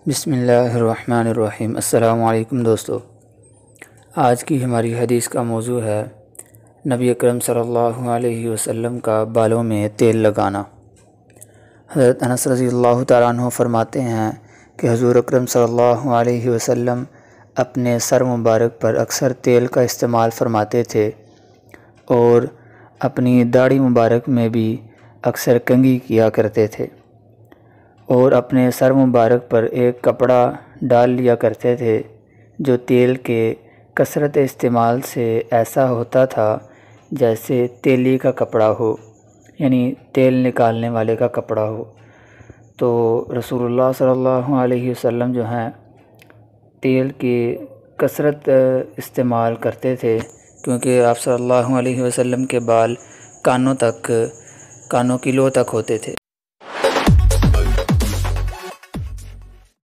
بسم اللہ الرحمن الرحیم۔ السلام علیکم دوستو، آج کی ہماری حدیث کا موضوع ہے نبی اکرم صلی اللہ علیہ وسلم کا بالوں میں تیل لگانا۔ حضرت انس رضی اللہ تعالیٰ عنہ فرماتے ہیں کہ حضور اکرم صلی اللہ علیہ وسلم اپنے سر مبارک پر اکثر تیل کا استعمال فرماتے تھے اور اپنی داڑھی مبارک میں بھی اکثر کنگھی کیا کرتے تھے، اور اپنے سر مبارک پر ایک کپڑا ڈال لیا کرتے تھے جو تیل کے کثرت استعمال سے ایسا ہوتا تھا جیسے تیلی کا کپڑا ہو، یعنی تیل نکالنے والے کا کپڑا ہو۔ تو رسول اللہ صلی اللہ علیہ وسلم جو ہیں تیل کی کثرت استعمال کرتے تھے، کیونکہ آپ صلی اللہ علیہ وسلم کے بال کانوں کی لو تک ہوتے تھے۔